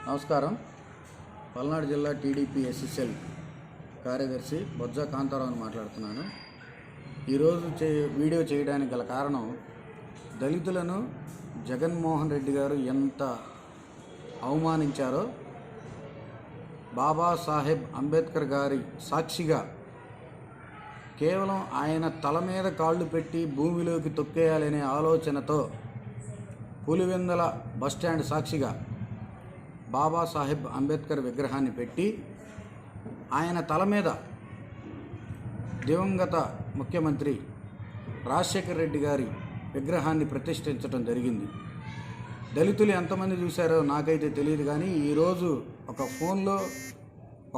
నమస్కారం. పల్నాడు జిల్లా TDP SSL కార్యదర్శి బొజ్జ కాంతారావుని మాట్లాడుతున్నాను. ఈరోజు వీడియో చేయడానికి గల కారణం, దళితులను జగన్మోహన్ రెడ్డి గారు ఎంత అవమానించారో బాబాసాహెబ్ అంబేద్కర్ గారి సాక్షిగా కేవలం ఆయన తల మీద కాళ్ళు పెట్టి భూమిలోకి తొక్కేయాలనే ఆలోచనతో పులివెందుల బస్టాండ్ సాక్షిగా బాబాసాహెబ్ అంబేద్కర్ విగ్రహాన్ని పెట్టి ఆయన తల మీద దివంగత ముఖ్యమంత్రి రాజశేఖర్ రెడ్డి గారి విగ్రహాన్ని ప్రతిష్ఠించడం జరిగింది. దళితులు ఎంతమంది చూశారో నాకైతే తెలియదు, కానీ ఈరోజు ఒక ఫోన్లో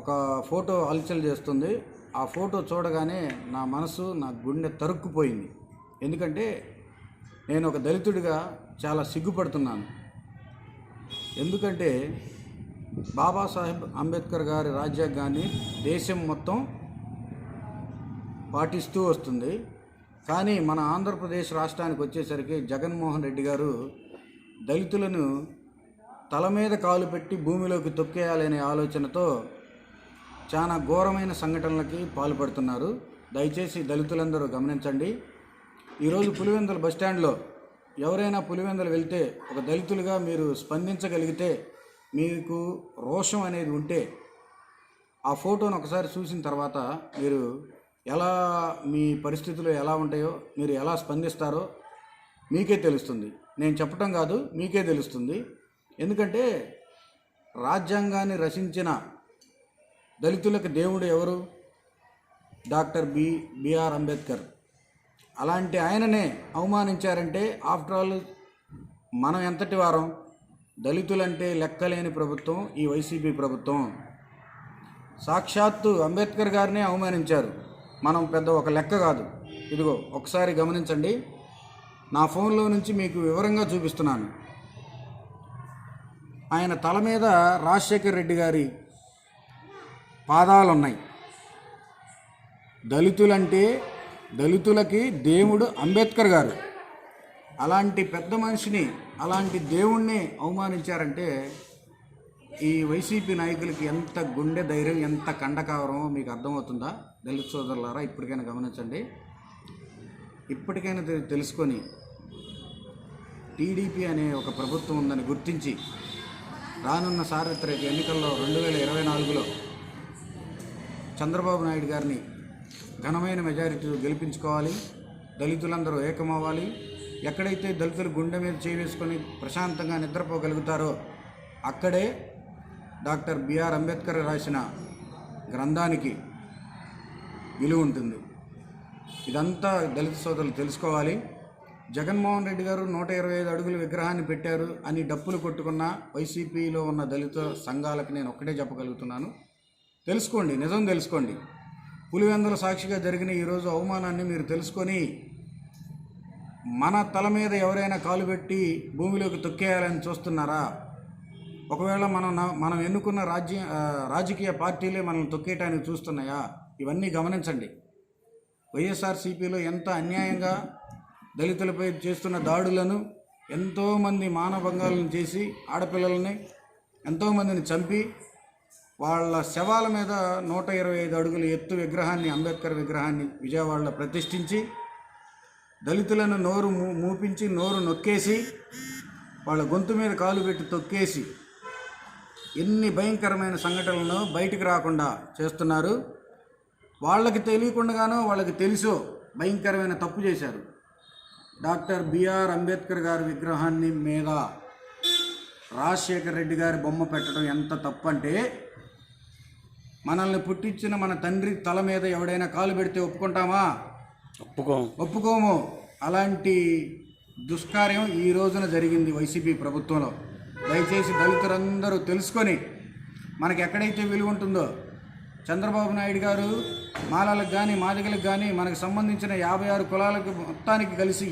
ఒక ఫోటో హల్చల్ చేస్తుంది. ఆ ఫోటో చూడగానే నా మనసు, నా గుండె తరుక్కుపోయింది. ఎందుకంటే నేను ఒక దళితుడిగా చాలా సిగ్గుపడుతున్నాను. ఎందుకంటే బాబాసాహెబ్ అంబేద్కర్ గారి రాజ్యాంగాన్ని దేశం మొత్తం పాటిస్తూ వస్తుంది. కానీ మన ఆంధ్రప్రదేశ్ రాష్ట్రానికి వచ్చేసరికి జగన్మోహన్ రెడ్డి గారు దళితులను తల మీద కాలు పెట్టి భూమిలోకి తొక్కేయాలనే ఆలోచనతో చాలా ఘోరమైన సంఘటనలకి పాల్పడుతున్నారు. దయచేసి దళితులందరూ గమనించండి. ఈరోజు పులివెందుల బస్టాండ్లో ఎవరైనా పులివెందులు వెళ్తే ఒక దళితులుగా మీరు స్పందించగలిగితే, మీకు రోషం అనేది ఉంటే, ఆ ఫోటోను ఒకసారి చూసిన తర్వాత మీరు ఎలా, మీ పరిస్థితులు ఎలా ఉంటాయో, మీరు ఎలా స్పందిస్తారో మీకే తెలుస్తుంది. నేను చెప్పటం కాదు, మీకే తెలుస్తుంది. ఎందుకంటే రాజ్యాంగాన్ని రచించిన దళితులకు దేవుడు ఎవరు? Doctor BR Ambedkar. అలాంటి ఆయననే అవమానించారంటే ఆఫ్టర్ ఆల్ మనం ఎంతటి వారం? దళితులంటే లెక్కలేని ప్రభుత్వం ఈ వైసీపీ ప్రభుత్వం. సాక్షాత్తు అంబేద్కర్ గారినే అవమానించారు. మనం పెద్ద ఒక లెక్క కాదు. ఇదిగో ఒకసారి గమనించండి. నా ఫోన్లో నుంచి మీకు వివరంగా చూపిస్తున్నాను. ఆయన తల మీద రాజశేఖర్ రెడ్డి గారి పాదాలు ఉన్నాయి. దళితులకి దేవుడు అంబేద్కర్ గారు. అలాంటి పెద్ద మనిషిని, అలాంటి దేవుణ్ణి అవమానించారంటే ఈ వైసీపీ నాయకులకి ఎంత గుండె ధైర్యం, ఎంత కండకావరమో మీకు అర్థమవుతుందా? దళిత సోదరులారా, ఇప్పటికైనా గమనించండి. ఇప్పటికైనా తెలుసుకొని టీడీపీ అనే ఒక ప్రభుత్వం ఉందని గుర్తించి రానున్న సార్వత్రిక ఎన్నికల్లో 2024లో చంద్రబాబు నాయుడు గారిని ఘనమైన మెజారిటీతో గెలిపించుకోవాలి. దళితులందరూ ఏకమవ్వాలి. ఎక్కడైతే దళితులు గుండె మీద చేవేసుకొని ప్రశాంతంగా నిద్రపోగలుగుతారో అక్కడే డాక్టర్ బిఆర్ అంబేద్కర్ రాసిన గ్రంథానికి విలువ ఉంటుంది. ఇదంతా దళిత సోదరులు తెలుసుకోవాలి. జగన్మోహన్ రెడ్డి గారు 125 అడుగుల విగ్రహాన్ని పెట్టారు అని డప్పులు కొట్టుకున్న వైసీపీలో ఉన్న దళిత సంఘాలకు నేను ఒక్కటే చెప్పగలుగుతున్నాను, తెలుసుకోండి, నిజం తెలుసుకోండి. పులివెందుల సాక్షిగా జరిగిన ఈరోజు అవమానాన్ని మీరు తెలుసుకొని మన తల మీద ఎవరైనా కాలు పెట్టి భూమిలోకి తొక్కేయాలని చూస్తున్నారా? ఒకవేళ మనం ఎన్నుకున్న రాజకీయ పార్టీలే మనల్ని తొక్కేయటానికి చూస్తున్నాయా? ఇవన్నీ గమనించండి. వైఎస్ఆర్సీపీలో ఎంత అన్యాయంగా దళితులపై చేస్తున్న దాడులను, ఎంతోమంది మానభంగాలను చేసి ఆడపిల్లలని ఎంతోమందిని చంపి వాళ్ళ శవాల మీద 125 అడుగుల ఎత్తు విగ్రహాన్ని, అంబేద్కర్ విగ్రహాన్ని విజయవాడలో ప్రతిష్ఠించి దళితులను నోరు మూపించి, నోరు నొక్కేసి, వాళ్ళ గొంతు మీద కాలు పెట్టి తొక్కేసి ఎన్ని భయంకరమైన సంఘటనలను బయటికి రాకుండా చేస్తున్నారు. వాళ్ళకి తెలియకుండానో వాళ్ళకి తెలుసో భయంకరమైన తప్పు చేశారు. డాక్టర్ బిఆర్ అంబేద్కర్ గారి విగ్రహాన్ని మీద రాజశేఖర్ రెడ్డి గారి బొమ్మ పెట్టడం ఎంత తప్పు అంటే, మనల్ని పుట్టించిన మన తండ్రి తల మీద ఎవడైనా కాలు పెడితే ఒప్పుకుంటామా? ఒప్పుకోము. అలాంటి దుష్కార్యం ఈ రోజున జరిగింది వైసీపీ ప్రభుత్వంలో. దయచేసి దళితులందరూ తెలుసుకొని మనకి ఎక్కడైతే విలువ ఉంటుందో, చంద్రబాబు నాయుడు గారు మాలలకు కానీ మాదిగలకు కానీ మనకు సంబంధించిన 56 కులాలకు మొత్తానికి కలిసి